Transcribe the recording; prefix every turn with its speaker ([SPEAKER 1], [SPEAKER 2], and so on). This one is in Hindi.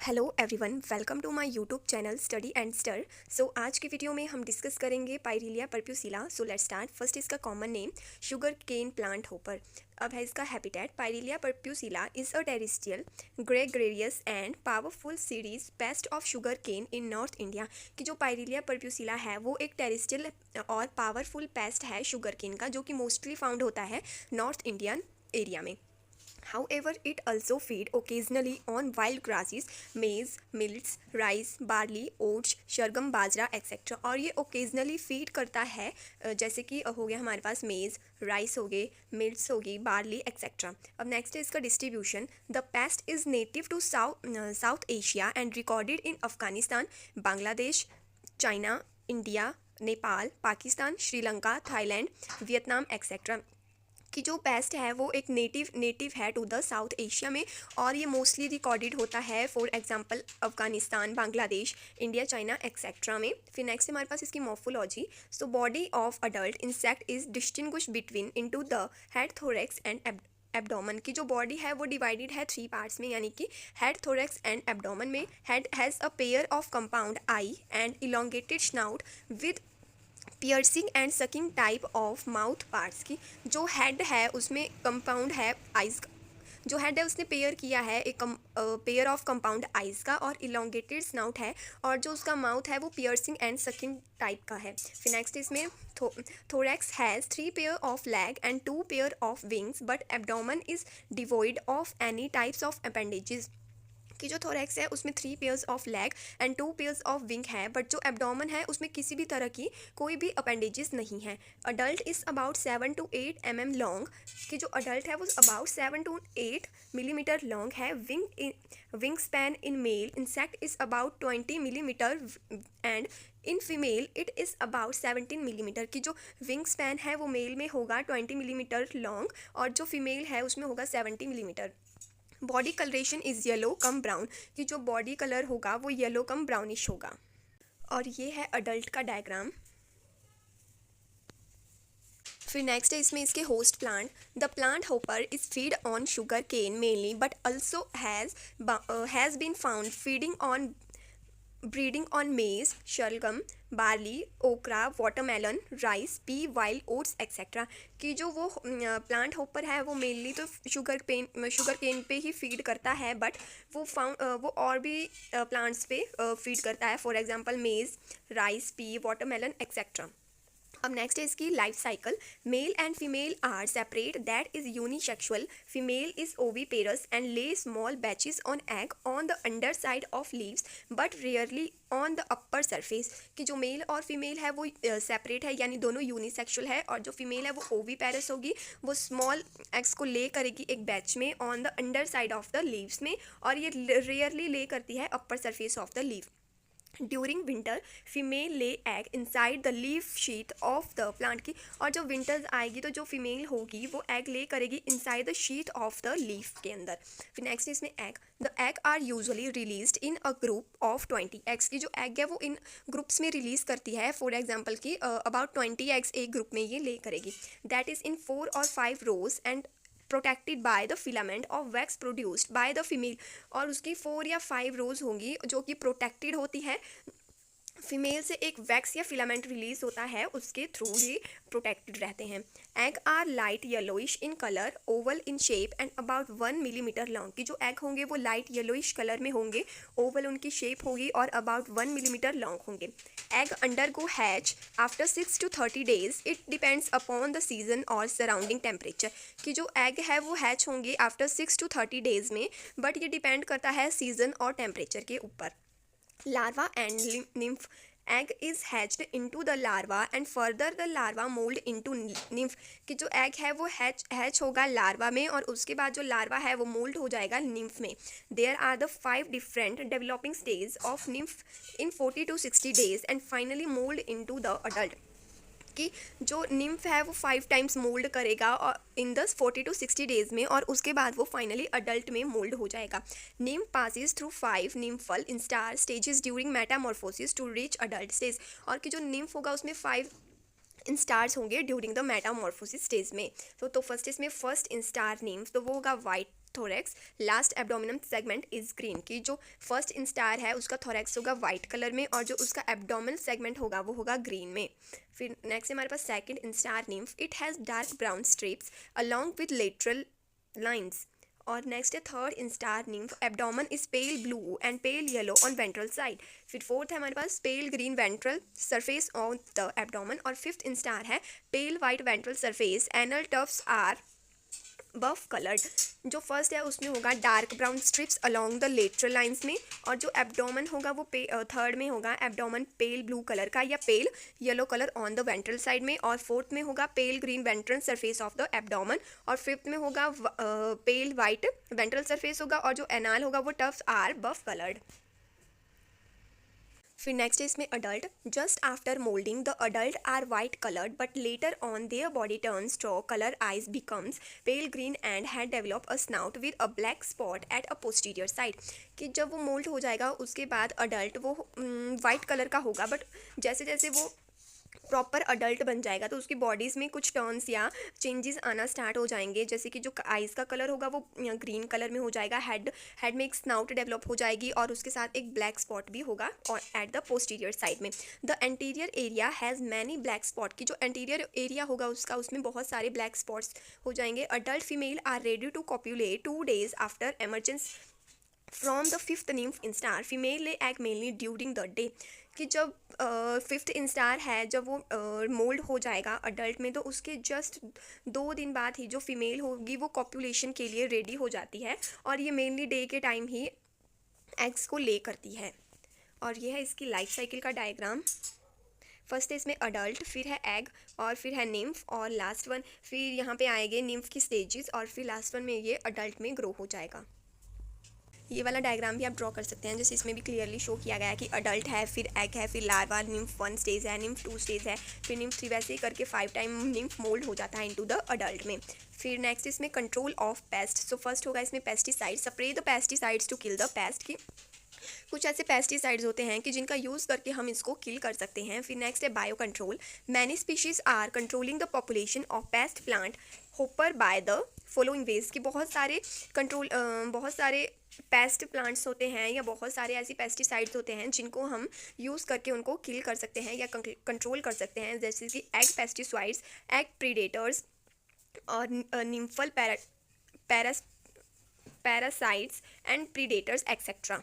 [SPEAKER 1] Hello everyone, welcome to my YouTube channel study and star. So आज की वीडियो में हम डिस्कस करेंगे pyrilla perpusilla. So let's start. First इसका common name sugar cane plant hopper. अब है इसका habitat. Pyrilla perpusilla is a terrestrial gregarious and powerful serious pest of sugar cane in north India. कि जो पायरिलिया परप्यूसिला है वो एक टेरिस्ट्रियल और पावरफुल पेस्ट है शुगर केन का, जो कि मोस्टली फाउंड होता है नॉर्थ इंडियन एरिया में। However, it also feed occasionally on wild grasses, maize, millets, rice, barley, oats, शलगम, बाजरा एक्सेट्रा। और ये ओकेजनली फीड करता है जैसे कि हो गया हमारे पास मेज़, राइस हो गए, मिल्ट्स हो गई, बार्ली एक्सेट्रा। अब नेक्स्ट है इसका distribution. The pest is native to South Asia and recorded in Afghanistan, Bangladesh, China, India, Nepal, Pakistan, Sri Lanka, Thailand, Vietnam etcetera. कि जो पेस्ट है वो एक नेटिव है टू द साउथ एशिया में, और ये मोस्टली रिकॉर्डेड होता है for example Afghanistan, Bangladesh, India, China etcetera में। फिर नेक्स्ट हमारे पास इसकी morphology. So body of adult insect is distinguish between into the head, thorax and abdomen. की जो बॉडी है वो डिवाइडेड है 3 पार्ट्स में, यानी कि हेड, थोरैक्स एंड एब्डोमन में। Head has a pair of compound I and elongated snout with piercing and sucking type of mouth parts. की जो हेड है उसमें कंपाउंड है आइज़ का, जो हेड है उसने पेयर किया है एक पेयर ऑफ कंपाउंड आइज़ का, और इलोंगेटेड स्नाउट है, और जो उसका माउथ है वो पियर्सिंग एंड सकिंग टाइप का है। फिर नेक्स्ट इसमें thorax has 3 pair of leg and 2 pair of wings, but abdomen is devoid of any types of appendages. कि जो थोरैक्स है उसमें 3 pairs of leg and 2 pairs of wing है, बट जो एब्डोमन है उसमें किसी भी तरह की कोई भी अपेंडेजेस नहीं है। Adult is about 7 to 8 mm long. कि जो अडल्ट है वो अबाउट 7 to 8 मिलीमीटर लॉन्ग है। Wing span in male insect is about 20 millimetre and in female it is about 17 millimetre. की जो विंग स्पैन है वो मेल में होगा 20 मिलीमीटर लॉन्ग, और जो फीमेल है उसमें होगा 70 millimetre. Body colouration is yellow come brown. कि जो बॉडी कलर होगा वो येलो कम ब्राउनिश होगा। और ये है अडल्ट का डायग्राम। फिर नेक्स्ट है इसमें इसके host plant. The plant hopper is feed on sugar cane mainly, but also has been found feeding on breeding on maize, शलगम, barley, okra, watermelon, rice, pea, wild oats etcetera. कि जो वो प्लांट होपर है वो मेनली तो शुगर केन पे ही फीड करता है, बट वो और भी प्लांट्स पे फीड करता है, for example maize, rice, pea, watermelon etcetera. अब नेक्स्ट है इसकी life cycle. Male and female are separate, that is unisexual. Female is oviparous and lay small batches on egg on the under side of leaves, but rarely on the upper surface. कि जो मेल और फीमेल है वो सेपरेट है, यानी दोनों यूनिसेक्सुअल है, और जो फीमेल है वो ओवीपेरस होगी, वो स्मॉल एग्स को ले करेगी एक बैच में on the under side of the leaves में, और ये रेयरली ले करती है upper surface of the leave. During winter female lay egg inside the leaf sheet of the plant. की और जब विंटर्स आएगी तो जो फीमेल होगी वो एग ले करेगी inside the sheet of the leaf के अंदर। फिर नेक्स्ट इसमें egg. The egg are usually released in a group of 20 eggs. की जो एग है वो इन ग्रुप्स में रिलीज करती है, फॉर एग्जाम्पल की अबाउट 20 एग्स एक ग्रुप में ये ले करेगी। That is in 4 or 5 rows and protected by the filament of wax produced by the female. और उसकी 4 या 5 रोज होंगी जो कि प्रोटेक्टेड होती है, फीमेल से एक वैक्स या फिलामेंट रिलीज होता है, उसके थ्रू ये प्रोटेक्टेड रहते हैं। Egg are light yellowish in colour, oval in shape and about 1 millimetre long. की जो एग होंगे वो लाइट येलोइश कलर में होंगे, ओवल उनकी शेप होगी, और अबाउट 1 मिलीमीटर लॉन्ग होंगे। Egg undergo hatch after 6 to 30 days, it depends upon the season और सराउंडिंग टेम्परेचर। कि जो एग है वो हैच होंगे आफ्टर 6 to 30 days में, बट ये डिपेंड करता है सीजन और टेम्परेचर के ऊपर। Larva and nymph. Egg is hatched into the larva and further the larva mold into nymph. कि जो egg है वो हैच होगा लार्वा में, और उसके बाद जो लार्वा है वो मोल्ड हो जाएगा निम्फ में। There are the 5 different developing stages of nymph in 40 to 60 days and finally mold into the adult. कि जो निम्फ है वो 5 टाइम्स मोल्ड करेगा और इन द 40 to 60 डेज में, और उसके बाद वो फाइनली अडल्ट में मोल्ड हो जाएगा। Nymph passes through 5 nymphal instar stages during metamorphosis to reach adult stage. और कि जो निम्फ होगा उसमें 5 इंस्टार्स होंगे ड्यूरिंग द मेटामॉर्फोसिस स्टेज में। तो फर्स्ट इसमें फर्स्ट इंस्टार निम्फ, तो वो होगा white thorax, last abdominal segment is green. की जो फर्स्ट इंस्टार है उसका थोरेक्स होगा वाइट कलर में और जो उसका एब्डोमिनल सेगमेंट होगा वो होगा ग्रीन में। फिर नेक्स्ट हमारे पास second instar nymph, it has dark brown stripes along with lateral lines. और नेक्स्ट है third instar nymph, abdomen is pale blue and pale yellow on ventral side. फिर फोर्थ है हमारे पास pale green ventral surface on the abdomen. और फिफ्थ इंस्टार है pale white ventral surface, anal tufts are buff coloured. जो फर्स्ट है उसमें होगा dark brown stripes along the lateral lines में, और जो एब्डोमन होगा वो थर्ड में होगा एब्डोमन पेल ब्लू कलर का या pale yellow colour on the ventral side में, और फोर्थ में होगा pale green ventral surface of the abdomen, और फिफ्थ में होगा पेल वाइट वेंट्रल सरफेस होगा, और जो एनाल होगा वो टफ्स आर बफ कलर्ड। फिर नेक्स्ट है इसमें adult, just after moulting the adult are white coloured but later on their body turns straw colour, eyes becomes pale green and had develop a snout with a black spot at a posterior side. कि जब वो मोल्ड हो जाएगा उसके बाद अडल्ट वो वाइट कलर का होगा, बट जैसे जैसे वो प्रॉपर अडल्ट बन जाएगा तो उसकी बॉडीज़ में कुछ टर्न्स या चेंजेस आना स्टार्ट हो जाएंगे, जैसे कि जो आइज़ का कलर होगा वो ग्रीन कलर में हो जाएगा, हेड में एक स्नाउट डेवलप हो जाएगी और उसके साथ एक ब्लैक स्पॉट भी होगा और एट द पोस्टीरियर साइड में। The anterior area has many black spot, की जो एंटीरियर एरिया होगा उसका उसमें बहुत सारे ब्लैक स्पॉट्स हो जाएंगे। Adult female are ready to copulate 2 days after emergence from the fifth nymph instar, female lay egg mainly during the day. कि जब फिफ्थ इंस्टार है जब वो मोल्ड हो जाएगा अडल्ट में तो उसके जस्ट 2 दिन बाद ही जो फीमेल होगी वो कॉपुलेशन के लिए रेडी हो जाती है, और ये मेनली डे के टाइम ही एग्स को ले करती है। और ये है इसकी लाइफ साइकिल का डायग्राम। फर्स्ट है इसमें अडल्ट, फिर है एग, और फिर है निम्फ, और लास्ट वन फिर यहाँ पे आएंगे निम्फ की स्टेजेस, और फिर लास्ट वन में ये अडल्ट में ग्रो हो जाएगा। ये वाला डायग्राम भी आप ड्रॉ कर सकते हैं, जैसे इसमें भी क्लियरली शो किया गया है कि अडल्ट है, फिर एग है, फिर लार्वा, निम्फ 1 स्टेज है, निम्फ 2 स्टेज है, फिर निम्फ 3, वैसे ही करके 5 टाइम निम्फ मोल्ड हो जाता है इनटू द अडल्ट में। फिर नेक्स्ट इसमें control of pest. So first होगा इसमें pesticide, spray the pesticides to kill the pest. की कुछ ऐसे पेस्टिसाइड्स होते हैं कि जिनका यूज़ करके हम इसको किल कर सकते हैं। फिर नेक्स्ट है bio control, many species are controlling the population of pest plant hopper by the following ways. कि बहुत सारे पेस्ट प्लांट्स होते हैं या बहुत सारे ऐसी पेस्टिसाइड्स होते हैं जिनको हम यूज़ करके उनको किल कर सकते हैं या कंट्रोल कर सकते हैं, जैसे कि एग पेस्टिसाइड्स, एग प्रीडेटर्स, और nymphal parasites and predators etcetera.